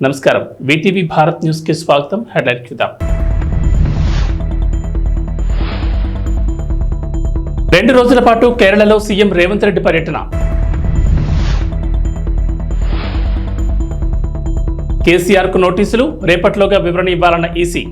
నమస్కారం VTV Bharat news కి స్వాగతం. హెడ్లైన్ చూద్దాం. 2 రోజుల పాటు కేరళలో సీఎం రేవంత్ రెడ్డి పర్యటన. కేసీఆర్ కు నోటీసులు, రేపట్లోగా వివరణ ఇవ్వాలన్న ఈసీ.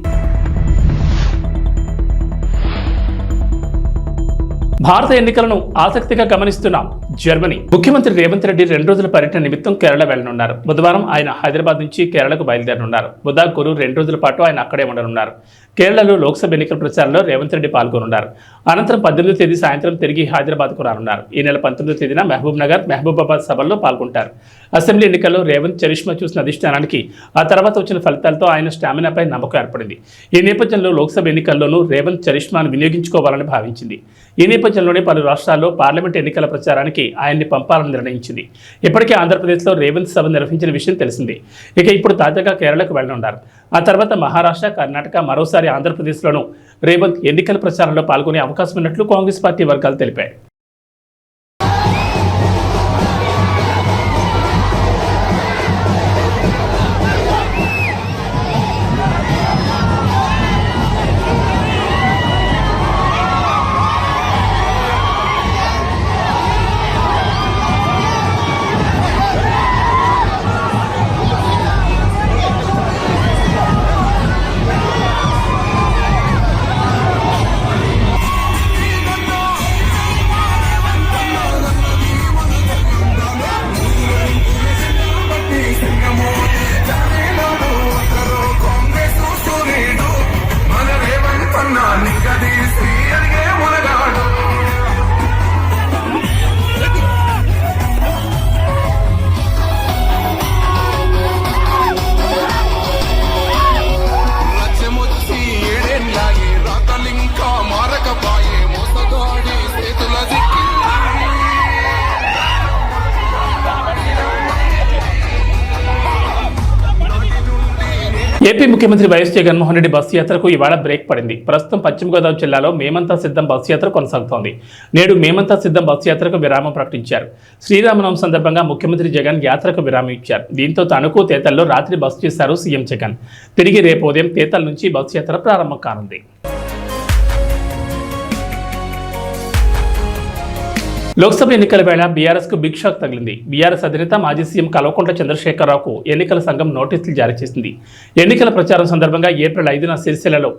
భారత ఎన్నికలను ఆసక్తిగా గమనిస్తున్నాం. జర్మనీ ముఖ్యమంత్రి రేవంత్ రెడ్డి 2 రోజుల పర్యటన నిమిత్తం కేరళ వెళ్లనున్నారు. బుధవారం ఆయన హైదరాబాద్ నుంచి కేరళకు బయలుదేరనున్నారు. బుధ, గురు 2 రోజుల పాటు ఆయన అక్కడే ఉండనున్నారు. కేరళలో లోక్సభ ఎన్నికల ప్రచారంలో రేవంత్ రెడ్డి పాల్గొనున్నారు. అనంతరం 18వ తేదీ సాయంత్రం తిరిగి హైదరాబాద్కు రానున్నారు. ఈ నెల 19వ తేదీన మహబూబ్ నగర్, మహబూబాబాద్ సభల్లో పాల్గొంటారు. అసెంబ్లీ ఎన్నికల్లో రేవంత్ చరిష్మా చూసిన అధిష్టానానికి ఆ తర్వాత వచ్చిన ఫలితాలతో ఆయన స్టామినాపై నమ్మకం ఏర్పడింది. ఈ నేపథ్యంలో లోక్సభ ఎన్నికల్లోనూ రేవంత్ చరిష్మాను వినియోగించుకోవాలని భావించింది. ఈ నేపథ్యంలోనే పలు రాష్ట్రాల్లో పార్లమెంట్ ఎన్నికల ప్రచారానికి ఆయన్ని పంపాలని నిర్ణయించింది. ఇప్పటికే ఆంధ్రప్రదేశ్లో రేవంత్ సభ నిర్వహించిన విషయం తెలిసింది. ఇక ఇప్పుడు తాజాగా కేరళకు వెళ్లనున్నారు. ఆ తర్వాత మహారాష్ట్ర, కర్ణాటక, మరోసారి ఆంధ్రప్రదేశ్లోనూ రేవంత్ ఎన్నికల ప్రచారంలో పాల్గొనే అవకాశం ఉన్నట్లు కాంగ్రెస్ పార్టీ వర్గాలు తెలిపాయి. ఏపీ ముఖ్యమంత్రి వైఎస్ జగన్మోహన్ రెడ్డి బస్సు యాత్రకు ఇవాళ బ్రేక్ పడింది. ప్రస్తుతం పశ్చిమ గోదావరి జిల్లాలో మేమంతా సిద్ధం బస్సు యాత్ర కొనసాగుతోంది. నేడు మేమంతా సిద్ధం బస్సు యాత్రకు విరామం ప్రకటించారు. శ్రీరామనవమి సందర్భంగా ముఖ్యమంత్రి జగన్ యాత్రకు విరామం ఇచ్చారు. దీంతో తణుకు, తేతల్లో రాత్రి బస చేశారు సీఎం జగన్. తిరిగి రేపు ఉదయం తేతల నుంచి బస్సు యాత్ర ప్రారంభం కానుంది. లోక్సభ ఎన్నికల వేళ బీఆర్ఎస్ కు బిగ్ షాక్ తగిలింది. బీఆర్ఎస్ అధినేత మాజీ సీఎం కల్వకుంట్ల చంద్రశేఖరరావుకు ఎన్నికల సంఘం నోటీసులు జారీ చేసింది. ఎన్నికల ప్రచారం సందర్భంగా ఏప్రిల్ 5న సిరిసిల్లలో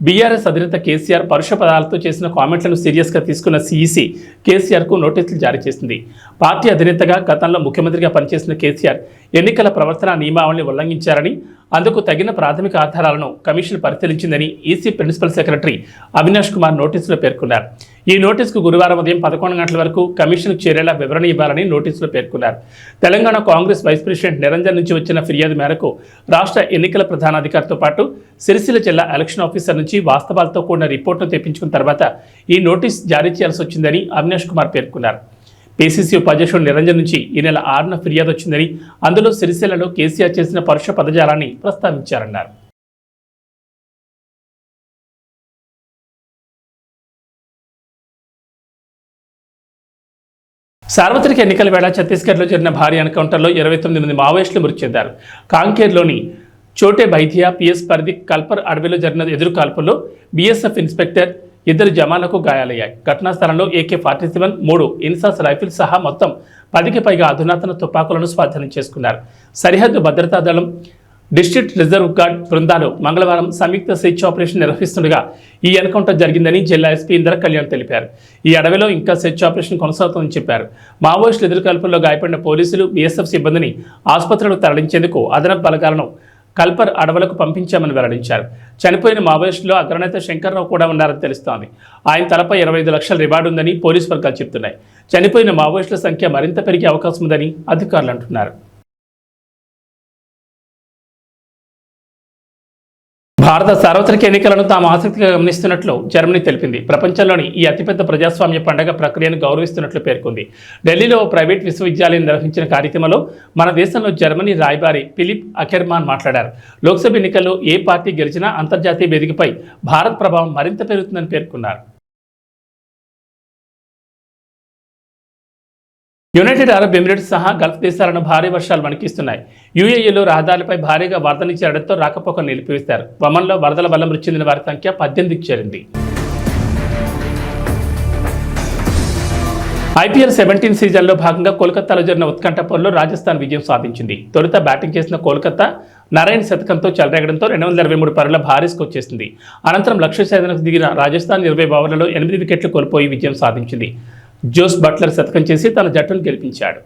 బీఆర్ఎస్ అధినేత కేసీఆర్ పరుష పదాలతో చేసిన కామెంట్లను సీరియస్గా తీసుకున్న సీఈసీ కేసీఆర్కు నోటీసులు జారీ చేసింది. పార్టీ అధినేతగా గతంలో ముఖ్యమంత్రిగా పనిచేసిన కేసీఆర్ ఎన్నికల ప్రవర్తన నియమావళిని ఉల్లంఘించారని, అందుకు తగిన ప్రాథమిక ఆధారాలను కమిషన్ పరిశీలించిందని EC principal secretary Avinash Kumar నోటీసులో పేర్కొన్నారు. ఈ నోటీసుకు గురువారం ఉదయం 11 గంటల వరకు కమిషన్కు చేరేలా వివరణ ఇవ్వాలని నోటీసులో పేర్కొన్నారు. తెలంగాణ కాంగ్రెస్ వైస్ ప్రెసిడెంట్ నిరంజన్ నుంచి వచ్చిన ఫిర్యాదు మేరకు రాష్ట్ర ఎన్నికల ప్రధానాధికారితో పాటు సిరిసిల్ల జిల్లా ఎలక్షన్ ఆఫీసర్ నుంచి వాస్తవాలతో కూడిన రిపోర్టును తెప్పించుకున్న తర్వాత ఈ నోటీసు జారీ చేయాల్సి వచ్చిందని అవినాష్ కుమార్ పేర్కొన్నారు. పీసీసీ ఉపాధ్యక్షుడు నిరంజన్ నుంచి ఈ నెల 6న ఫిర్యాదు వచ్చిందని, అందులో సిరిసిల్లలో కేసీఆర్ చేసిన పరుష పదజాలాన్ని ప్రస్తావించారన్నారు. సార్వత్రిక ఎన్నికల వేళ ఛత్తీస్గఢ్లో జరిగిన భారీ ఎన్కౌంటర్లో 29 మంది మావోయిస్టులు మృతి చెందారు. కాంకేర్లోని చోటే బైథియా పిఎస్ పరిధి కల్పర్ అడవిలో జరిగిన ఎదురు కాల్పుల్లో బీఎస్ఎఫ్ ఇన్స్పెక్టర్, 2 జవాన్లకు గాయాలయ్యాయి. ఘటనా స్థలంలో AK-47, 3 ఇన్సాస్ రైఫిల్స్ సహా మొత్తం 10కి పైగా అధునాతన తుపాకులను స్వాధీనం చేసుకున్నారు. సరిహద్దు భద్రతా దళం, డిస్ట్రిక్ట్ రిజర్వ్ గార్డ్ బృందాలు మంగళవారం సంయుక్త సెర్చ్ ఆపరేషన్ నిర్వహిస్తుండగా ఈ ఎన్కౌంటర్ జరిగిందని జిల్లా ఎస్పీ ఇంద్ర కళ్యాణ్ తెలిపారు. ఈ అడవిలో ఇంకా సెర్చ్ ఆపరేషన్ కొనసాగుతుందని చెప్పారు. మావోయిస్టుల ఎదురుకాల్పుల్లో గాయపడిన పోలీసులు, బీఎస్ఎఫ్ సిబ్బందిని ఆసుపత్రులకు తరలించేందుకు అదనపు బలగాలను కల్పర్ అడవులకు పంపించామని వెల్లడించారు. చనిపోయిన మావోయిస్టులో అగ్రనేత శంకర్రావు కూడా ఉన్నారని తెలుస్తోంది. ఆయన తలపై 25 లక్షల రివార్డు ఉందని పోలీసు వర్గాలు చెబుతున్నాయి. చనిపోయిన మావోయిస్టుల సంఖ్య మరింత పెరిగే అవకాశం ఉందని అధికారులు అంటున్నారు. భారత సార్వత్రిక ఎన్నికలను తాము ఆసక్తిగా గమనిస్తున్నట్లు జర్మనీ తెలిపింది. ప్రపంచంలోని ఈ అతిపెద్ద ప్రజాస్వామ్య పండుగ ప్రక్రియను గౌరవిస్తున్నట్లు పేర్కొంది. ఢిల్లీలో ప్రైవేట్ విశ్వవిద్యాలయం నిర్వహించిన కార్యక్రమంలో మన దేశంలో జర్మనీ రాయబారి ఫిలిప్ అకెర్మాన్ మాట్లాడారు. లోక్సభ ఎన్నికల్లో ఏ పార్టీ గెలిచినా అంతర్జాతీయ వేదికపై భారత్ ప్రభావం మరింత పెరుగుతుందని పేర్కొన్నారు. యునైటెడ్ అరబ్ ఎమిరేట్స్ సహా గల్ఫ్ దేశాలను భారీ వర్షాలు వణికిస్తున్నాయి. యూఏఈలో రహదారులపై భారీగా వరదలు చేరడంతో రాకపోకలు నిలిపివేశారు. వమన్లో వరదల వల్ల మృతి చెందిన వారి సంఖ్య 18కి చేరింది. ఐపీఎల్ 17 సీజన్లో భాగంగా కోల్కతాలో జరిగిన ఉత్కంఠ పోరులో రాజస్థాన్ విజయం సాధించింది. తొలుత బ్యాటింగ్ చేసిన కోల్కతా నారాయణ్ శతకంతో చెలరేగడంతో 223 పరుగుల భారీ స్కోర్ చేసింది. అనంతరం లక్ష్య ఛేదనకు దిగిన రాజస్థాన్ 20 ఓవర్లలో 8 వికెట్లు కోల్పోయి విజయం సాధించింది. జోస్ బట్లర్ శతకం చేసి తన జట్టును గెలిపించాడు.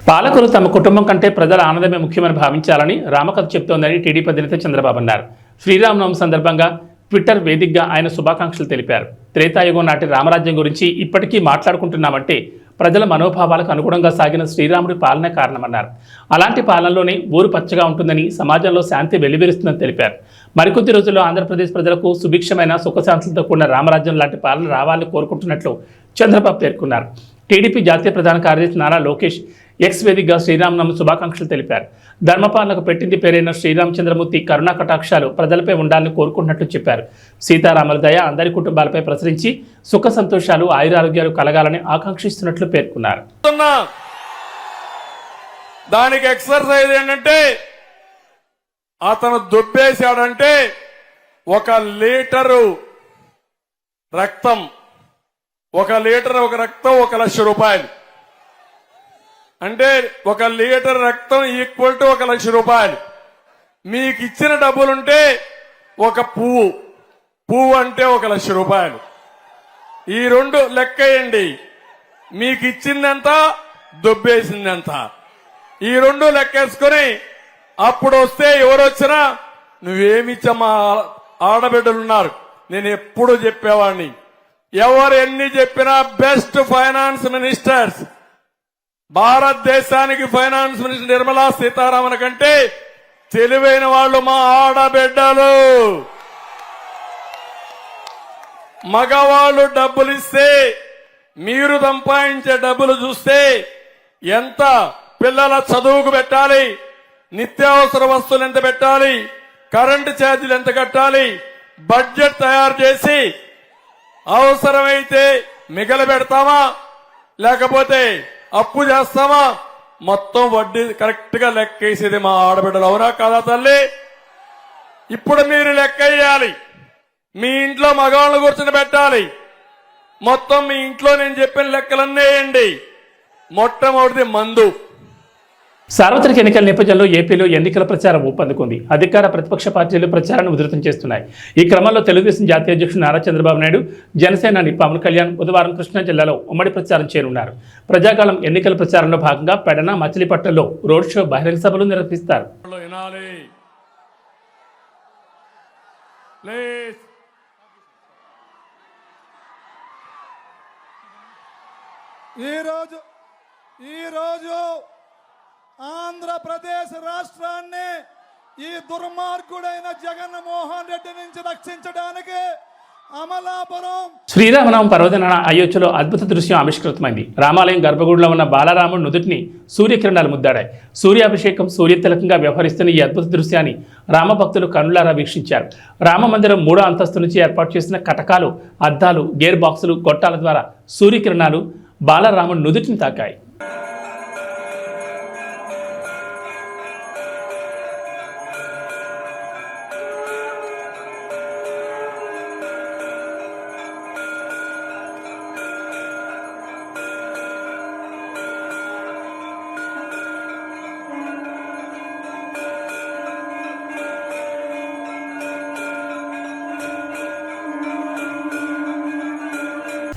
పాలకులు తమ కుటుంబం కంటే ప్రజల ఆనందమే ముఖ్యమని భావించాలని రామకథ చెబుతోందని టీడీపీ అధినేత చంద్రబాబు అన్నారు. శ్రీరామనవమి సందర్భంగా ట్విట్టర్ వేదికగా ఆయన శుభాకాంక్షలు తెలిపారు. త్రేతాయుగం నాటి రామరాజ్యం గురించి ఇప్పటికీ మాట్లాడుకుంటున్నామంటే ప్రజల మనోభావాలకు అనుగుణంగా సాగిన శ్రీరాముడి పాలనే కారణమన్నారు. అలాంటి పాలనలోనే ఊరు పచ్చగా ఉంటుందని, సమాజంలో శాంతి వెల్లివిరుస్తుందని తెలిపారు. మరికొద్ది రోజుల్లో ఆంధ్రప్రదేశ్ ప్రజలకు సుభిక్షమైన సుఖశాంతులతో కూడిన రామరాజ్యం లాంటి పాలన రావాలని కోరుకుంటున్నట్లు చంద్రబాబు పేర్కొన్నారు. టీడీపీ జాతీయ ప్రధాన కార్యదర్శి నారా లోకేష్ ఎక్స్ వేదికగా శ్రీరామనవమి శుభాకాంక్షలు తెలిపారు. ధర్మపాలనకు పెట్టింది పేరైన శ్రీరామచంద్రమూర్తి కరుణా కటాక్షాలు ప్రజలపై ఉండాలని కోరుకుంటున్నట్లు చెప్పారు. సీతారాముల దయ అందరి కుటుంబాలపై ప్రసరించి సుఖ సంతోషాలు ఆయురారోగ్యాలు కలగాలని ఆకాంక్షిస్తున్నట్లు పేర్కొన్నారు. దానికి ఎక్సర్సైజ్ ఏంటంటే అతను దుబ్బేశాడంటే 1 లీటరు రక్తం 1 లీటర్ రక్తం 1 లక్ష రూపాయలు అంటే 1 లీటర్ రక్తం ఈక్వల్ టు 1 లక్ష రూపాయలు. మీకు ఇచ్చిన డబ్బులుంటే ఒక పువ్వు అంటే 1 లక్ష రూపాయలు. ఈ రెండు లెక్కేయండి. మీకు ఇచ్చిందంత దొబ్బేసిందంత ఈ రెండు లెక్కేసుకుని అప్పుడు వస్తే ఎవరొచ్చినా నువ్వేమిచ్చమ్మా ఆడబిడ్డలున్నారు. నేను ఎప్పుడు చెప్పేవాడిని, ఎవరు ఎన్ని చెప్పినా బెస్ట్ ఫైనాన్స్ మినిస్టర్స్ భారతదేశానికి ఫైనాన్స్ మినిస్టర్ నిర్మలా సీతారామన్ కంటే తెలివైన వాళ్ళు మా ఆడబిడ్డలు. మగవాళ్ళు డబ్బులు ఇస్తే మీరు సంపాదించే డబ్బులు చూస్తే ఎంత పిల్లల చదువుకు పెట్టాలి, నిత్యావసర వస్తువులు ఎంత పెట్టాలి, కరెంటు ఛార్జీలు ఎంత కట్టాలి, బడ్జెట్ తయారు చేసి అవసరమైతే మిగలబెడతామా లేకపోతే అప్పు చేస్తామా మొత్తం వడ్డీ కరెక్ట్ గా లెక్కేసేది మా ఆడబిడ్డలు. అవునా కాదా తల్లి? ఇప్పుడు మీరు లెక్కేయాలి. మీ ఇంట్లో మగవాళ్ళను కూర్చొని పెట్టాలి. మొత్తం మీ ఇంట్లో నేను చెప్పిన లెక్కలన్నీ వేయండి. మొట్టమొదటిది మందు. సార్వత్రిక ఎన్నికల నేపథ్యంలో ఏపీలో ఎన్నికల ప్రచారం ఊపందుకుంది. అధికార ప్రతిపక్ష పార్టీలు ప్రచారాన్ని ఉధృతం చేస్తున్నాయి. ఈ క్రమంలో తెలుగుదేశం జాతీయ అధ్యక్షుడు నారా చంద్రబాబు నాయుడు, జనసేనాని పవన్ కళ్యాణ్ బుధవారం కృష్ణా జిల్లాలో ఉమ్మడి ప్రచారం చేయనున్నారు. ప్రజాకాలం ఎన్నికల ప్రచారంలో భాగంగా పెడన, మచిలీపట్నంలో రోడ్ షో, బహిరంగ సభలు నిర్వహిస్తారు. ఈరోజు ఆంధ్రప్రదేశ్ రాష్ట్రాన్ని ఈ దుర్మార్గుడైన జగన్మోహన్ రెడ్డి నుంచి రక్షించడానికి అమలాపురం శ్రీరామనవమి పర్వదినాన అయోధ్యలో అద్భుత దృశ్యం ఆవిష్కృతమైంది. రామాలయం గర్భగుడిలో ఉన్న బాలరాముడు నుదుటిని సూర్యకిరణాలు ముద్దాడాయి. సూర్యాభిషేకం, సూర్యతిలకంగా వ్యవహరిస్తున్న ఈ అద్భుత దృశ్యాన్ని రామభక్తులు కనులారా వీక్షించారు. రామ మందిరం 3వ అంతస్తు నుంచి ఏర్పాటు చేసిన కటకాలు, అద్దాలు, గేర్ బాక్సులు, గొట్టాల ద్వారా సూర్యకిరణాలు బాలరాముడు నుదుటిని తాకాయి.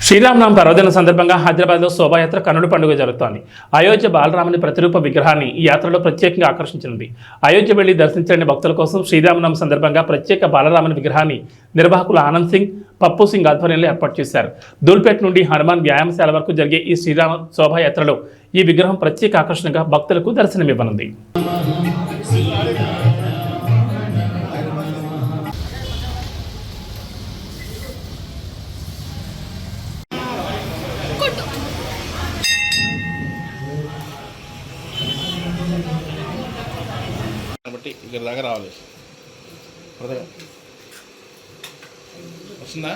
శ్రీరామనవమి పర్వదిన సందర్భంగా హైదరాబాద్లో శోభాయాత్ర కన్నుల పండుగ జరుగుతోంది. అయోధ్య బాలరాముని ప్రతిరూప విగ్రహాన్ని ఈ యాత్రలో ప్రత్యేకంగా ఆకర్షించనుంది. అయోధ్య వెళ్లి దర్శించని భక్తుల కోసం శ్రీరామనవమి సందర్భంగా ప్రత్యేక బాలరాముని విగ్రహాన్ని నిర్వాహకులు ఆనంద్ సింగ్, పప్పు సింగ్ ఆధ్వర్యంలో ఏర్పాటు చేశారు. దూల్పేట నుండి హనుమాన్ వ్యాయామశాల వరకు జరిగే ఈ శ్రీరామ శోభాయాత్రలో ఈ విగ్రహం ప్రత్యేక ఆకర్షణగా భక్తులకు దర్శనమివ్వనుంది. కాబట్టి ఇక్కడ దాకా రావాలి. వస్తుందా?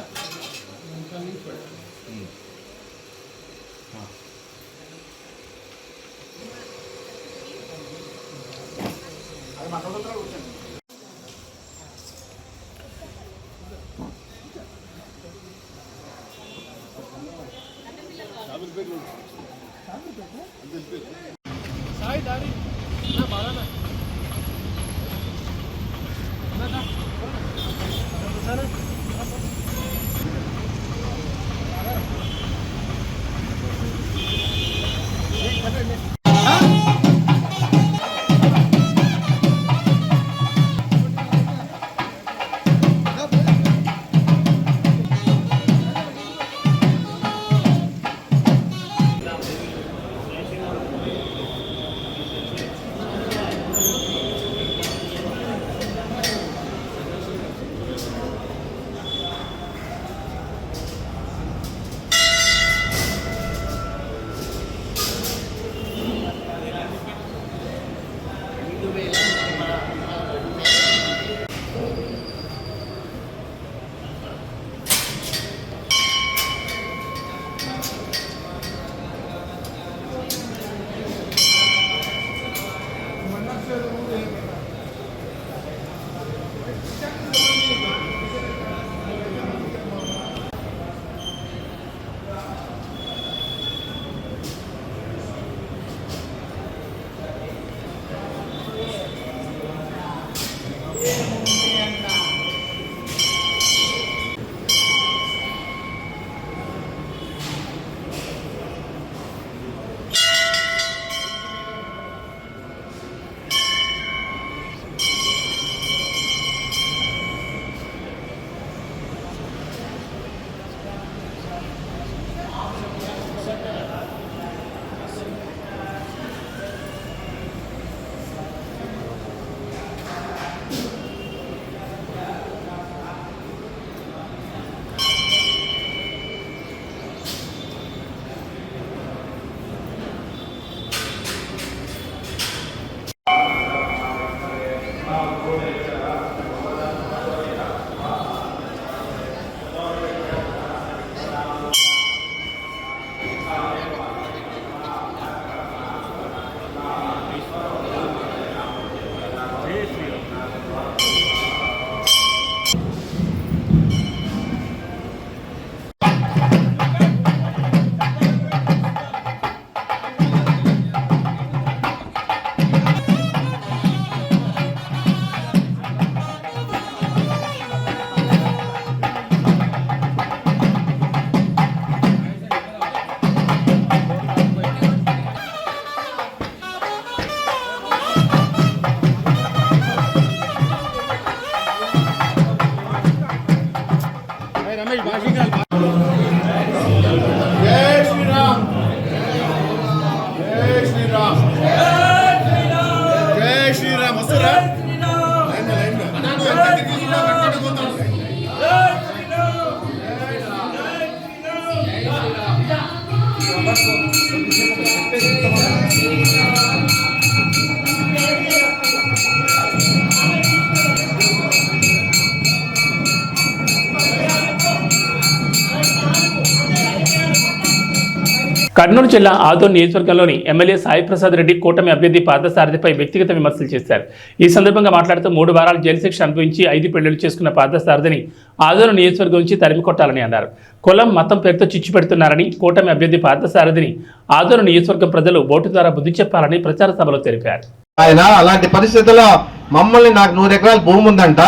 కర్నూలు జిల్లా ఆదోని నియోజకవర్గంలోని ఎమ్మెల్యే సాయి ప్రసాద్ రెడ్డి కూటమి అభ్యర్థి పార్థసారథిపై వ్యక్తిగత విమర్శలు చేశారు. ఈ సందర్భంగా మాట్లాడుతూ 3 వారాలు జైలు శిక్ష అనుభవించి 5 పెళ్లిళ్లు చేసుకున్న పార్థసారథిని ఆదోని నియోజకవర్గం నుంచి తరిమి కొట్టాలని అన్నారు. కులం మతం పేరుతో చిచ్చు పెడుతున్నారని, కూటమి అభ్యర్థి పార్థసారథిని ఆదోని నియోజకవర్గం ప్రజలు ఓటు ద్వారా బుద్ధి చెప్పాలని ప్రచార సభలో తెలిపారు. ఆయన అలాంటి పరిస్థితుల్లో మమ్మల్ని నాకు 100 ఎకరాల భూమి ఉందంట,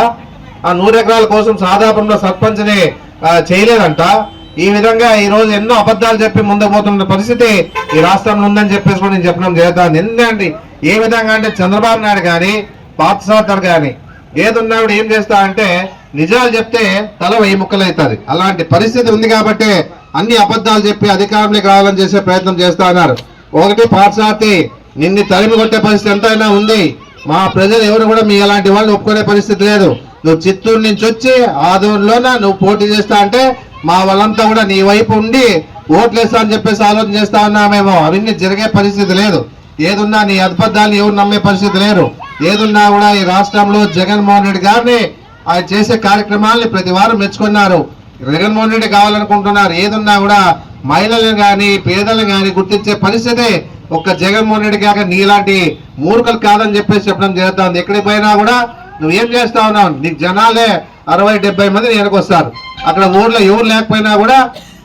ఆ 100 ఎకరాల కోసం సాధారణంలో సర్పంచ్ని చేయలేదంట. ఈ విధంగా ఈ రోజు ఎన్నో అబద్ధాలు చెప్పి ముందుకు పోతున్న పరిస్థితి ఈ రాష్ట్రంలో ఉందని చెప్పేసి కూడా నేను చెప్పడం జరుగుతుంది. ఎందుకంటే ఏ విధంగా అంటే చంద్రబాబు నాయుడు కానీ పార్థసారథి కానీ ఏదున్నా కూడా ఏం చేస్తా అంటే నిజాలు చెప్తే తల 1000 ముక్కలు అవుతుంది. అలాంటి పరిస్థితి ఉంది కాబట్టి అన్ని అబద్ధాలు చెప్పి అధికారంలోకి రావాలని చేసే ప్రయత్నం చేస్తా ఉన్నారు. ఒకటి పార్థసారథి నిన్ను తరిమి కొట్టే పరిస్థితి ఎంతైనా ఉంది. మా ప్రజలు ఎవరు కూడా మీ అలాంటి వాళ్ళు ఒప్పుకునే పరిస్థితి లేదు. నువ్వు చిత్తూరు నుంచి వచ్చి ఆదూరులోన నువ్వు పోటీ చేస్తా అంటే మా వాళ్ళంతా కూడా నీ వైపు ఉండి ఓట్లేస్తా అని చెప్పేసి ఆలోచన చేస్తా ఉన్నామేమో. అవన్నీ జరిగే పరిస్థితి లేదు. ఏదున్నా నీ అబద్ధాలు ఎవరు నమ్మే పరిస్థితి లేరు. ఏదున్నా కూడా ఈ రాష్ట్రంలో జగన్మోహన్ రెడ్డి గారిని ఆయన చేసే కార్యక్రమాలని ప్రతి వారం మెచ్చుకున్నారు. జగన్మోహన్ రెడ్డి కావాలనుకుంటున్నారు. ఏదున్నా కూడా మహిళలను కానీ పేదలను కానీ గుర్తించే పరిస్థితి ఒక్క జగన్మోహన్ రెడ్డి కాక నీలాంటి మూర్ఖులు కాదని చెప్పేసి చెప్పడం జరుగుతుంది. ఎక్కడికి పోయినా కూడా నువ్వేం చేస్తా ఉన్నావు, నీకు జనాలే 60-70 మంది వెనకొస్తారు. అక్కడ ఊర్లో ఎవరు లేకపోయినా కూడా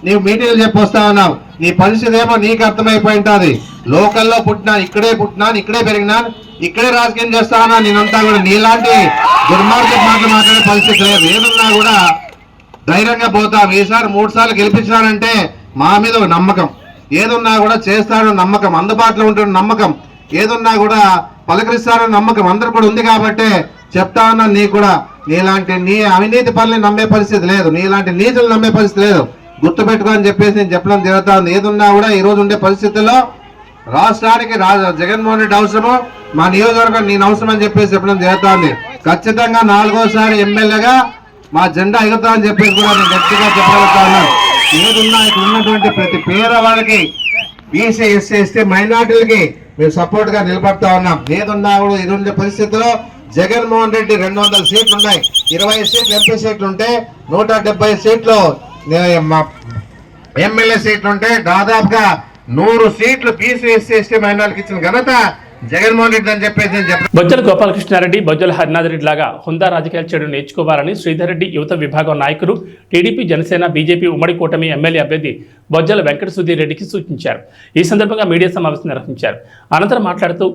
నీవు మీటింగ్లు చెప్పి వస్తా ఉన్నావు. నీ పరిస్థితి ఏమో నీకు అర్థమైపోయి ఉంటుంది. లోకల్లో పుట్టినాను, ఇక్కడే పెరిగినాను, ఇక్కడే రాజకీయం చేస్తా ఉన్నా. నేనంతా కూడా నీలాంటి దుర్మార్గ మాటలు మాట్లాడే పరిస్థితి లేదు. ఏదున్నా కూడా ధైర్యంగా పోతాం. ఈసారి 3 సార్లు గెలిపించినారంటే మా మీద ఒక నమ్మకం, ఏదున్నా కూడా చేస్తాడో నమ్మకం, అందుబాటులో ఉంటున్న నమ్మకం, ఏదున్నా కూడా పలకరిస్తాడో నమ్మకం అందరు కూడా ఉంది. కాబట్టి చెప్తా ఉన్నా, నీ కూడా నీలాంటి నీ అవినీతి పనులను నమ్మే పరిస్థితి లేదు, నీలాంటి నీతులు నమ్మే పరిస్థితి లేదు. గుర్తుపెట్టుకో అని చెప్పేసి నేను చెప్పడం జరుగుతా ఉంది. ఏదున్నా కూడా ఈ రోజు ఉండే పరిస్థితుల్లో రాష్ట్రానికి జగన్మోహన్ రెడ్డి అవసరము, మా నియోజకవర్గం నేను అవసరం అని చెప్పేసి చెప్పడం జరుగుతా ఉంది. ఖచ్చితంగా 4వ ఎమ్మెల్యేగా మా జెండా ఎగురుతా అని చెప్పేసి కూడా నేను గట్టిగా చెప్పగలుగుతా ఉన్నాను. ఏదున్నా ఇక్కడ ఉన్నటువంటి ప్రతి పేదవాళ్ళకి, బీసీ, ఎస్సీ, ఎస్టీ, మైనార్టీలకి మేము సపోర్ట్ గా నిలబడతా ఉన్నాం. ఏదున్నా కూడా ఇది ఉండే పరిస్థితుల్లో జగన్మోహన్ రెడ్డి 200 సీట్లు ఉన్నాయి, 20 సీట్లు ఎంపీ సీట్లు ఉంటే 170 సీట్లు ఎమ్మెల్యే సీట్లు ఉంటే దాదాపుగా 100 సీట్లు బీసీ, ఎస్సీ, ఎస్టీ, మైనార్టీకి ఇచ్చిన ఘనత జగన్మోహన్ రెడ్డి అని చెప్పేసి బొజ్జల గోపాలకృష్ణారెడ్డి, బొజ్జల హరినాథరెడ్డి లాగా హుందా రాజకీయాలు చేయడం నేర్చుకోవాలని శ్రీధర్ రెడ్డి యువత విభాగం నాయకులు, టీడీపీ, జనసేన, బీజేపీ ఉమ్మడి కూటమి ఎమ్మెల్యే అభ్యర్థి బొజ్జల వెంకట సుధీర్ రెడ్డికి సూచించారు. ఈ సందర్భంగా మీడియా సమావేశం నిర్వహించారు. అనంతరం మాట్లాడుతూ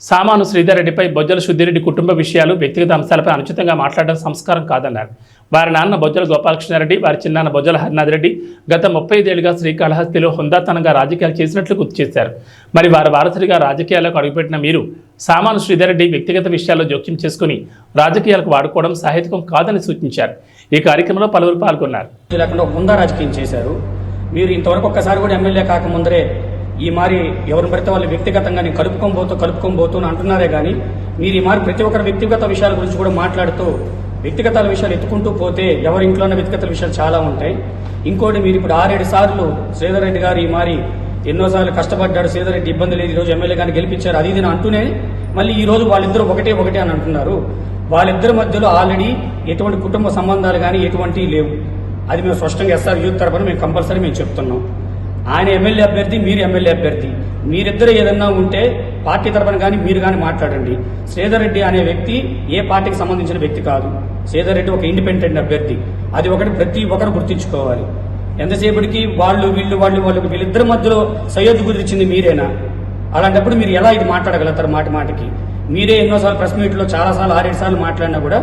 సామాను శ్రీధర్ రెడ్డిపై బొజ్జల సుధీరెడ్డి కుటుంబ విషయాలు, వ్యక్తిగత అంశాలపై అనుచితంగా మాట్లాడడం సంస్కారం కాదన్నారు. వారి నాన్న బొజ్జల గోపాలకృష్ణారెడ్డి, వారి చిన్నాన్న బొజ్జల హరినాథరెడ్డి గత 35 ఏళ్లుగా శ్రీకాళహస్తిలో హుందాతనంగా రాజకీయాలు చేసినట్లు గుర్తు చేశారు. మరి వారి వారసుడిగా రాజకీయాలకు అడుగుపెట్టిన మీరు సామాను శ్రీధర్ రెడ్డి వ్యక్తిగత విషయాల్లో జోక్యం చేసుకుని రాజకీయాలకు వాడుకోవడం సాహిత్యం కాదని సూచించారు. ఈ కార్యక్రమంలో పలువురు పాల్గొన్నారు. హుందా రాజకీయం చేశారు. మీరు ఇంతవరకు ఒక్కసారి కూడా ఎమ్మెల్యే కాకముందరే ఈ మారి ఎవరిని పడితే వాళ్ళు వ్యక్తిగతంగా నేను కలుపుకోబోతూ అంటున్నారే కానీ మీరు ఈ మారి ప్రతి ఒక్కరి వ్యక్తిగత విషయాల గురించి కూడా మాట్లాడుతూ వ్యక్తిగత విషయాలు ఎత్తుకుంటూ పోతే ఎవరి ఇంట్లోనే వ్యక్తిగత విషయాలు చాలా ఉంటాయి. ఇంకోటి, మీరు ఇప్పుడు 6-7 సార్లు శ్రీధర్ రెడ్డి గారు ఈ మారి ఎన్నోసార్లు కష్టపడ్డాడు, శ్రీధర్ రెడ్డి ఇబ్బంది లేదు, ఈరోజు ఎమ్మెల్యే గారిని గెలిపించారు, అది ఇది అంటూనే మళ్ళీ ఈ రోజు వాళ్ళిద్దరూ ఒకటే అని అంటున్నారు. వాళ్ళిద్దరి మధ్యలో ఆల్రెడీ ఎటువంటి కుటుంబ సంబంధాలు కానీ ఎటువంటివి లేవు. అది మేము స్పష్టంగా ఎస్ఆర్ యూత్ తరఫున మేము కంపల్సరీ మేము చెప్తున్నాం. ఆయన ఎమ్మెల్యే అభ్యర్థి, మీరు ఎమ్మెల్యే అభ్యర్థి, మీరిద్దరు ఏదన్నా ఉంటే పార్టీ తరఫున కానీ మీరు కానీ మాట్లాడండి. శ్రీధర్ రెడ్డి అనే వ్యక్తి ఏ పార్టీకి సంబంధించిన వ్యక్తి కాదు. శ్రీధర్ రెడ్డి ఒక ఇండిపెండెంట్ అభ్యర్థి, అది ఒకటి ప్రతి ఒక్కరు గుర్తించుకోవాలి. ఎంతసేపటికి వీళ్ళిద్దరి మధ్యలో సయ్యద్దు కుదిరించింది మీరేనా? అలాంటప్పుడు మీరు ఎలా ఇది మాట్లాడగలుగుతారు? మాటికి మీరే ఎన్నోసార్లు ప్రెస్ మీట్లో చాలాసార్లు 6-7 సార్లు మాట్లాడినా కూడా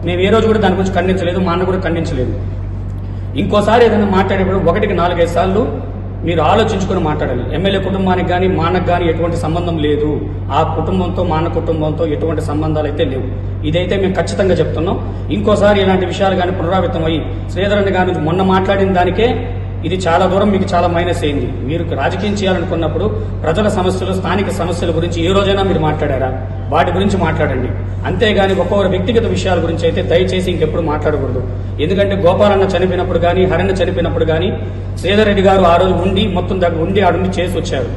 మేము ఏ రోజు కూడా దాని గురించి ఖండించలేదు, మా అన్న కూడా ఖండించలేదు. ఇంకోసారి ఏదైనా మాట్లాడేప్పుడు 1కి 4-5 సార్లు మీరు ఆలోచించుకుని మాట్లాడాలి. ఎమ్మెల్యే కుటుంబానికి కానీ మా అన్నకు కానీ ఎటువంటి సంబంధం లేదు. ఆ కుటుంబంతో మా అన్న కుటుంబంతో ఎటువంటి సంబంధాలు అయితే లేవు. ఇదైతే మేము ఖచ్చితంగా చెప్తున్నాం. ఇంకోసారి ఇలాంటి విషయాలు కానీ పునరావృతం అయ్యి శ్రీధరన్ గారి నుంచి మొన్న మాట్లాడిన దానికే ఇది చాలా దూరం మీకు చాలా మైనస్ అయింది. మీరు రాజకీయం చేయాలనుకున్నప్పుడు ప్రజల సమస్యలు, స్థానిక సమస్యల గురించి ఏ రోజైనా మీరు మాట్లాడారా? వాటి గురించి మాట్లాడండి. అంతేగాని ఒక్కొక్కరు వ్యక్తిగత విషయాల గురించి అయితే దయచేసి ఇంకెప్పుడు మాట్లాడకూడదు. ఎందుకంటే గోపాలన్న చనిపోయినప్పుడు కానీ, హరణ చనిపోయినప్పుడు కానీ శ్రీధర్ రెడ్డి గారు ఆ రోజు ఉండి మొత్తం దగ్గర ఉండి ఆడుండి చేసి వచ్చారు.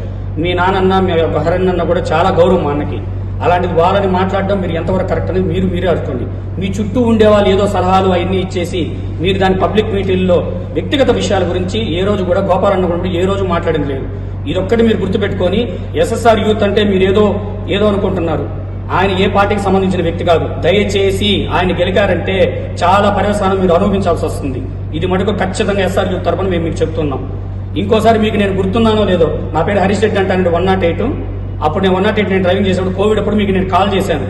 మీ నాన్నన్న, మీ హరణ కూడా చాలా గౌరవం మా అన్నకి. అలాంటిది వాళ్ళని మాట్లాడడం మీరు ఎంతవరకు కరెక్ట్ అనేది మీరే అడుకోండి. మీ చుట్టూ ఉండేవాళ్ళు ఏదో సలహాలు అవన్నీ ఇచ్చేసి మీరు దాని పబ్లిక్ మీటింగ్లో వ్యక్తిగత విషయాల గురించి ఏ రోజు కూడా గోపాలన్న గురించి ఏ రోజు మాట్లాడింది లేదు. ఇదొక్కటి మీరు గుర్తుపెట్టుకొని, ఎస్ఎస్ఆర్ యూత్ అంటే మీరు ఏదో అనుకుంటున్నారు. ఆయన ఏ పార్టీకి సంబంధించిన వ్యక్తి కాదు. దయచేసి ఆయన గెలికారంటే చాలా పర్యవసానం మీరు అనుభవించాల్సి వస్తుంది. ఇది మటుకు ఖచ్చితంగా ఎస్ఆర్ యూత్ తరఫున మేము మీకు చెప్తున్నాం. ఇంకోసారి మీకు నేను గుర్తున్నానో లేదో, నా పేరు హరీష్ రెడ్డి అంటానండి 108. అప్పుడు నేను 108 నేను డ్రైవింగ్ చేసేప్పుడు కోవిడ్ అప్పుడు మీకు నేను కాల్ చేశాను.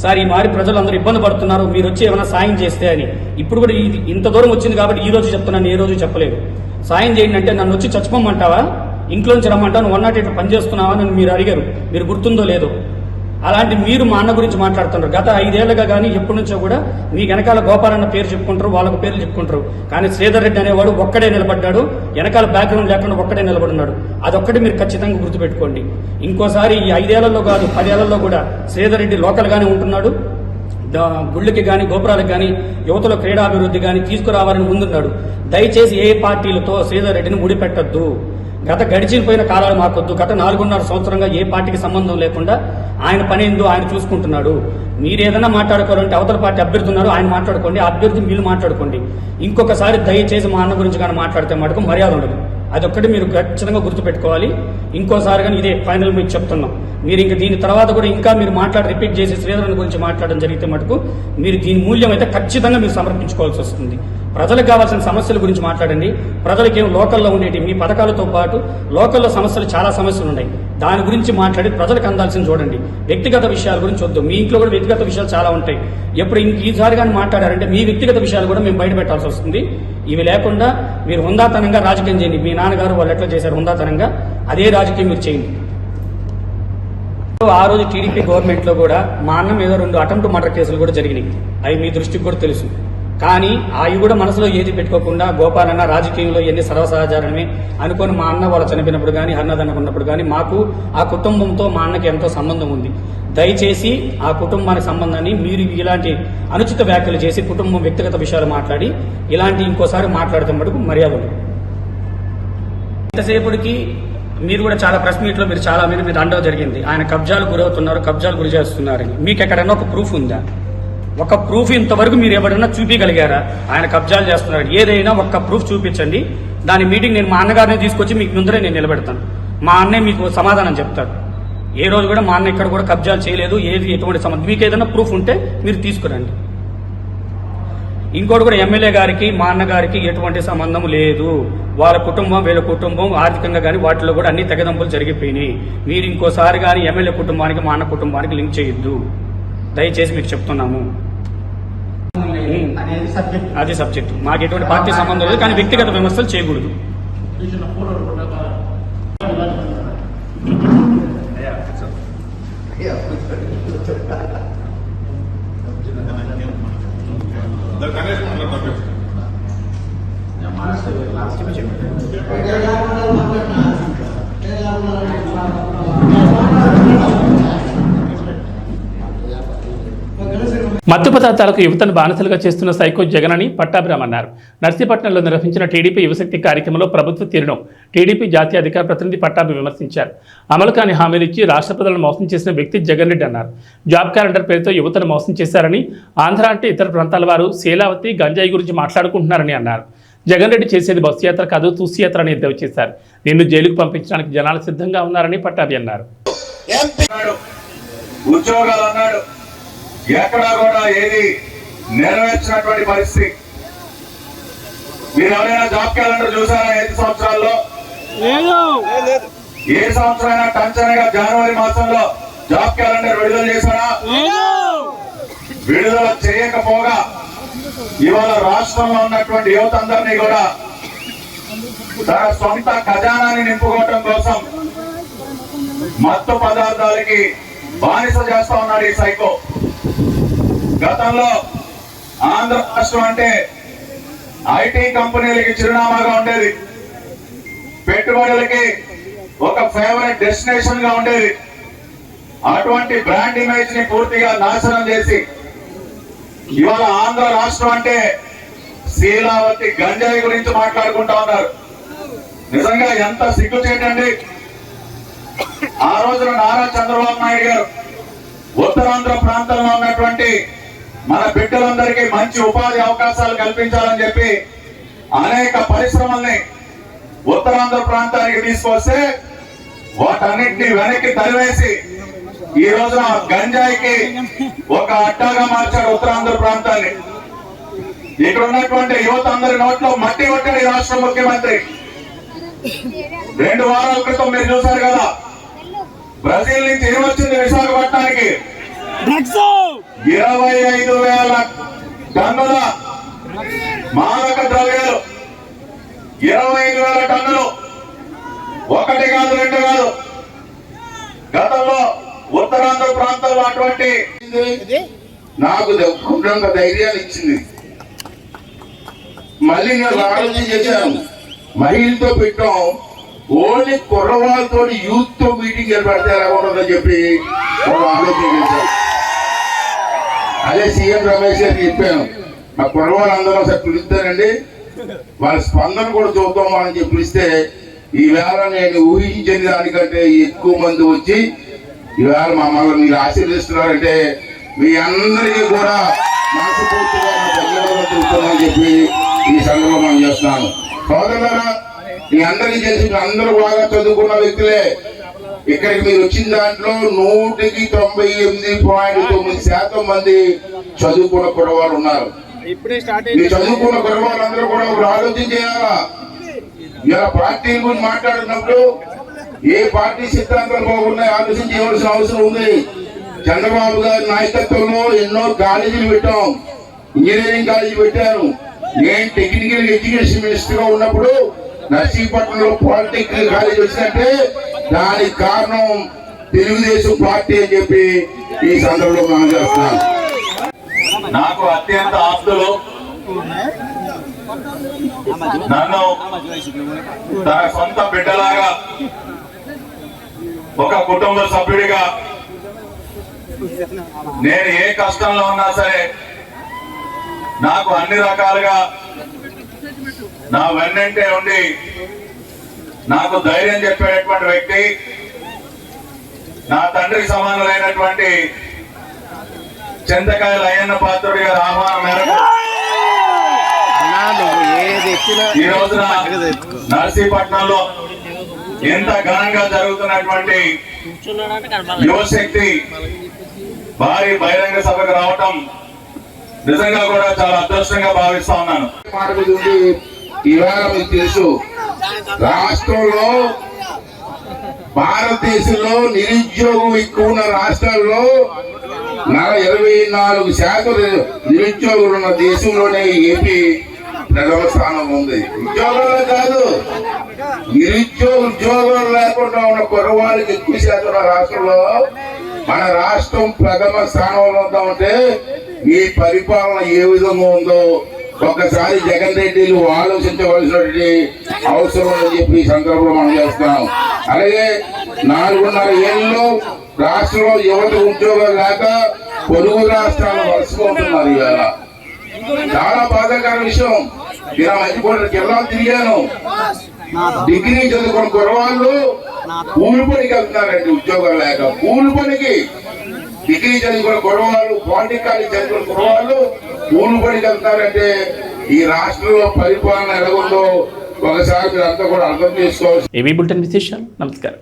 సార్, ఈ మారి ప్రజలు అందరూ ఇబ్బంది పడుతున్నారు, మీరు వచ్చి ఏమైనా సాయం చేస్తే అని. ఇప్పుడు కూడా ఇంత దూరం వచ్చింది కాబట్టి ఈ రోజు చెప్తున్నాను, ఏ రోజు చెప్పలేదు. సాయం చేయండి అంటే నన్ను వచ్చి చచ్చిపోమంటావా, ఇంట్లోంచి రమ్మంటావు, 108 పనిచేస్తున్నావా అని మీరు అడిగారు. మీరు గుర్తుందో లేదో. అలాంటి మీరు మా అన్న గురించి మాట్లాడుతున్నారు. గత 5 ఏళ్లుగా కానీ ఎప్పటి నుంచో కూడా మీ వెనకాల గోపాలన్న పేరు చెప్పుకుంటారు, వాళ్ళకు పేర్లు చెప్పుకుంటారు. కానీ శ్రీధర్ రెడ్డి అనేవాడు ఒక్కడే నిలబడ్డాడు, వెనకాల బ్యాక్గ్రౌండ్ లేకుండా ఒక్కడే నిలబడున్నాడు. అదొక్కటి మీరు ఖచ్చితంగా గుర్తుపెట్టుకోండి. ఇంకోసారి ఈ 5 ఏళ్లలో కాదు 10 ఏళ్లలో కూడా శ్రీధర్ రెడ్డి లోకల్గానే ఉంటున్నాడు. గుళ్ళకి కానీ గోపురాలకు కానీ యువతలో క్రీడాభివృద్ధి కానీ తీసుకురావాలని ముందున్నాడు. దయచేసి ఏ పార్టీలతో శ్రీధర్ రెడ్డిని ముడిపెట్టద్దు. గత గడిచిపోయిన కాలాలు మాకొద్దు. గత 4.5 సంవత్సరంగా ఏ పార్టీకి సంబంధం లేకుండా ఆయన పని ఏందో ఆయన చూసుకుంటున్నాడు. మీరు ఏదైనా మాట్లాడుకోవాలంటే అవతల పార్టీ అభ్యర్థి ఉన్నారు, ఆయన మాట్లాడుకోండి, అభ్యర్థి మీరు మాట్లాడుకోండి. ఇంకొకసారి దయచేసి మా అన్న గురించి కానీ మాట్లాడితే మటుకు మర్యాద ఉండదు. అదొక్కటి మీరు ఖచ్చితంగా గుర్తుపెట్టుకోవాలి. ఇంకోసారి కానీ ఇదే ఫైనల్ మీకు చెప్తున్నాం. మీరు ఇంకా దీని తర్వాత కూడా ఇంకా మీరు రిపీట్ చేసి శ్రీధరన్ గురించి మాట్లాడడం జరిగితే మటుకు మీరు దీని మూల్యం అయితే ఖచ్చితంగా మీరు సమర్పించుకోవాల్సి వస్తుంది. ప్రజలకు కావాల్సిన సమస్యల గురించి మాట్లాడండి. ప్రజలకి ఏం లోకల్లో ఉండేటి మీ పథకాలతో పాటు లోకల్లో సమస్యలు చాలా సమస్యలు ఉన్నాయి. దాని గురించి మాట్లాడి ప్రజలకు అందాల్సింది చూడండి. వ్యక్తిగత విషయాల గురించి వద్దు. మీ ఇంట్లో కూడా వ్యక్తిగత విషయాలు చాలా ఉంటాయి. ఎప్పుడు ఈసారి కానీ మాట్లాడారంటే మీ వ్యక్తిగత విషయాలు కూడా మేము బయట పెట్టాల్సి వస్తుంది. ఇవి లేకుండా మీరు హుందాతనంగా రాజకీయం చేయండి. మీ నాన్నగారు వాళ్ళు ఎట్లా చేశారు హుందాతనంగా అదే రాజకీయం మీరు చేయండి. ఆ రోజు టీడీపీ గవర్నమెంట్లో కూడా మా అన్న మీద 2 అటెంప్ట్ మర్డర్ కేసులు కూడా జరిగినాయి. అవి మీ దృష్టికి కూడా తెలుసు. కానీ అవి కూడా మనసులో ఏది పెట్టుకోకుండా గోపాలన్న రాజకీయంలో ఎన్ని సర్వసహజారమే అనుకొని మా అన్న వాళ్ళు చనిపోయినప్పుడు కానీ అన్నదన్న ఉన్నప్పుడు కానీ మాకు ఆ కుటుంబంతో మా అన్నకి ఎంతో సంబంధం ఉంది. దయచేసి ఆ కుటుంబానికి సంబంధాన్ని మీరు ఇలాంటి అనుచిత వ్యాఖ్యలు చేసి కుటుంబం వ్యక్తిగత విషయాలు మాట్లాడి ఇలాంటి ఇంకోసారి మాట్లాడితే మటుకు మర్యాద ఉంది. ఇంతసేపటికి మీరు కూడా చాలా ప్రెస్ మీట్లో మీరు చాలా మీరు అండవ జరిగింది. ఆయన కబ్జాలు గురవుతున్నారు, కబ్జాలు గురి చేస్తున్నారని. మీకు ఎక్కడైనా ఒక ప్రూఫ్ ఉందా? ఒక ప్రూఫ్ ఇంతవరకు మీరు ఎవరైనా చూపించగలిగారా ఆయన కబ్జాలు చేస్తున్నారు? ఏదైనా ఒక్క ప్రూఫ్ చూపించండి. దాని మీటింగ్ నేను మా అన్నగారిని తీసుకొచ్చి మీకు ముందరే నేను నిలబెడతాను. మా అన్నే మీకు సమాధానం చెప్తాడు. ఏ రోజు కూడా మా అన్న ఇక్కడ కూడా కబ్జాలు చేయలేదు, ఏది ఎటువంటి సంబంధం. మీకు ఏదైనా ప్రూఫ్ ఉంటే మీరు తీసుకురండి. ఇంకోటి కూడా ఎమ్మెల్యే గారికి మా అన్నగారికి ఎటువంటి సంబంధం లేదు. వాళ్ళ కుటుంబం వీళ్ళ కుటుంబం ఆర్థికంగా కానీ వాటిలో కూడా అన్ని తెగదంపులు జరిగిపోయినాయి. మీరు ఇంకోసారి కానీ ఎమ్మెల్యే కుటుంబానికి మా అన్న కుటుంబానికి లింక్ చేయొద్దు, దయచేసి మీకు చెప్తున్నాము. అది సబ్జెక్ట్. మాకు ఎటువంటి పార్టీ సంబంధం లేదు, కానీ వ్యక్తిగత విమర్శలు చేయకూడదు. మత్తు పదార్థాలకు యువతను బానిసలుగా చేస్తున్న సైకో జగన్ అని పట్టాభిరామ్ అన్నారు. నర్సీపట్నంలో నిర్వహించిన టీడీపీ యువశక్తి కార్యక్రమంలో ప్రభుత్వ తీరును టీడీపీ జాతీయ అధికార ప్రతినిధి పట్టాభి విమర్శించారు. అమలు కాని హామీలు ఇచ్చి రాష్ట్ర ప్రజలను మోసం చేసిన వ్యక్తి జగన్ రెడ్డి అన్నారు. జాబ్ క్యాలెండర్ పేరుతో యువతను మోసం చేశారని, ఆంధ్ర అంటే ఇతర ప్రాంతాల వారు శీలావతి గంజాయి గురించి మాట్లాడుకుంటున్నారని అన్నారు. జగన్ రెడ్డి చేసేది బస్సు యాత్ర కాదు, తూసి యాత్ర అని ఎద్దేవా చేశారు. నిన్ను జైలుకు పంపించడానికి జనాలు సిద్ధంగా ఉన్నారని పట్టాభి అన్నారు. ఎక్కడా కూడా ఏది నెరవేర్చినటువంటి పరిస్థితి. మీరు ఎవరైనా జాబ్ క్యాలెండర్ చూసారా 5 సంవత్సరాల్లో? ఏ సంవత్సరం టంచనగా జనవరి మాసంలో జాబ్ క్యాలెండర్ విడుదల చేశారా? విడుదల చేయకపోగా ఇవాళ రాష్ట్రంలో ఉన్నటువంటి యువత అందరినీ కూడా తన సొంత ఖజానాన్ని నింపుకోవటం కోసం మత్తు పదార్థాలకి బానిస చేస్తా ఉన్నాడు ఈ సైకో. గతంలో ఆంధ్ర రాష్ట్రం అంటే ఐటీ కంపెనీలకి చిరునామాగా ఉండేది, పెట్టుబడులకి ఒక ఫేవరెట్ డెస్టినేషన్ గా ఉండేది. అటువంటి బ్రాండ్ ఇమేజ్ ని పూర్తిగా నాశనం చేసి ఇవాళ ఆంధ్ర రాష్ట్రం అంటే శీలావతి గంజాయి గురించి మాట్లాడుకుంటా ఉన్నారు. నిజంగా ఎంత సిగ్గుచేటండి. ఆ రోజున నారా చంద్రబాబు నాయుడు గారు ఉత్తరాంధ్ర ప్రాంతంలో ఉన్నటువంటి మన బిడ్డలందరికీ మంచి ఉపాధి అవకాశాలు కల్పించాలని చెప్పి అనేక పరిశ్రమల్ని ఉత్తరాంధ్ర ప్రాంతానికి తీసుకొస్తే వాటన్నిటిని వెనక్కి తరివేసి ఈ రోజున గంజాయికి ఒక అడ్డాగా మార్చాడు ఉత్తరాంధ్ర ప్రాంతాన్ని. ఇక్కడ ఉన్నటువంటి యువత అందరి నోట్లో మట్టి కొట్టాడు ఈ రాష్ట్ర ముఖ్యమంత్రి. 2 వారాల క్రితం మీరు చూశారు కదా, బ్రెజిల్ నుంచి ఏమొచ్చింది విశాఖపట్నానికి? 25,000 టన్నుల మాదక ద్రవ్యాలు. 25,000 టన్నులు. 1 కాదు 2 కాదు. గతంలో ఉత్తరాంధ్ర ప్రాంతంలో అటువంటి నాకు కొండంత ధైర్యాన్ని ఇచ్చింది. మళ్ళీ నేను ఆలోచన చేశాను, మహిళతో పెట్టాం, ఓన్లీ కుర్రవాళ్ళతో యూత్ తో మీటింగ్ ఏర్పడితే ఎలా ఉంటుందని చెప్పి ఆలోచన చేశాను. అదే సీఎం రమేష్ గారికి చెప్పాను, మా కుర్రవాళ్ళందరూ ఒకసారి పిలుస్తానండి, వాళ్ళ స్పందన కూడా చూద్దాం అని చెప్పి పిలిస్తే ఈవేళ నేను ఊహించిన దానికంటే ఎక్కువ మంది వచ్చి ఈవేళ మమ్మల్ని మీరు ఆశీర్వదిస్తున్నారంటే మీ అందరికీ కూడా మనస్ఫూర్తిగా ధన్యవాదాలు తెలుపుతామని చెప్పి ఈ సందర్భంగా మనం చేస్తున్నాను. సోదరులారా, మీ అందరికీ తెలిసి మీరు అందరూ బాగా చదువుకున్న వ్యక్తులే. ఇక్కడికి మీరు వచ్చిన దాంట్లో 198.9% మంది చదువుకున్న కుర్రవాళ్ళు ఉన్నారు. ఈ చదువుకున్న కుర్రవాళ్ళందరూ కూడా ఒక ఆలోచన చేయాలా. ఇలా పార్టీ గురించి మాట్లాడుతున్నప్పుడు ఏ పార్టీ సిద్ధాంతాలు బాగున్నాయి ఆలోచన చేయవలసిన అవసరం ఉంది. చంద్రబాబు గారి నాయకత్వంలో ఎన్నో కాలేజీలు పెట్టాం, ఇంజనీరింగ్ కాలేజీ పెట్టాను. నేను టెక్నికల్ ఎడ్యుకేషన్ మినిస్టర్ గా ఉన్నప్పుడు నర్సీపట్నంలో పాలిటెక్నికల్ కాలేజీ వచ్చిందంటే దానికి కారణం తెలుగుదేశం పార్టీ అని చెప్పి ఈ సందర్భంలో మనం చేస్తున్నాను. నాకు అత్యంత ఆప్తులు, నన్ను తన సొంత బిడ్డలాగా, ఒక కుటుంబ సభ్యుడిగా, నేను ఏ కష్టంలో ఉన్నా సరే నాకు అన్ని రకాలుగా నా వెన్నంటే ఉండి నాకు ధైర్యం చెప్పేటటువంటి వ్యక్తి, నా తండ్రికి సమానులైనటువంటి చింతకాయల అయ్యన్న పాత్రుడి గారి ఆహ్వానం మేరకు ఈ రోజున నర్సీపట్నంలో ఎంత ఘనంగా జరుగుతున్నటువంటి యువశక్తి భారీ బహిరంగ సభకు రావటం నిజంగా కూడా చాలా అదృష్టంగా భావిస్తా ఉన్నాను. మాట మీద ఉంది. ఇవాళ మీకు తెలుసు, రాష్ట్రంలో భారతదేశంలో నిరుద్యోగం ఎక్కువ ఉన్న రాష్ట్రాల్లో 24% నిరుద్యోగులు ఉన్న దేశంలోనే ఏపీ ప్రథమ స్థానం ఉంది. ఉద్యోగాలు కాదు, ఉద్యోగాలు లేకుండా ఉన్న కుర్రవాళ్ళకి ఎక్కువ శాతం ఉన్న రాష్ట్రంలో మన రాష్ట్రం ప్రథమ స్థానంలో ఉందామంటే ఈ పరిపాలన ఏ విధంగా ఉందో ఒక్కసారి జగన్ రెడ్డిలు ఆలోచించవలసినటువంటి అవసరం అని చెప్పి ఈ సందర్భంలో మనం చేస్తున్నాం. అలాగే 4.5 ఏళ్ళలో రాష్ట్రంలో యువత ఉద్యోగాలు లేక పొరుగు రాష్ట్రాలు వలసపోతున్నారు. ఇవాళ చాలా బాధాకర విషయం. ఇలా మంచి జిల్లాలు తిరిగాను, డిగ్రీ చదువుకున్న కుర్రవాళ్ళు కూలి పనికి వెళ్తున్నారండి. ఉద్యోగాలు లేక కూలి పనికి, డిగ్రీ చదువుకున్న కుర్రవాళ్ళు, పాలిటెక్నిక్ చదువుకున్న కుర్రవాళ్ళు కూలి పనికి వెళ్తారంటే ఈ రాష్ట్రంలో పరిపాలన ఎలాగుందో ఒకసారి మీరు అంతా కూడా అర్థం చేసుకోవాలి. ఏవీ బులెటిన్ విశేషాలు. నమస్కారం.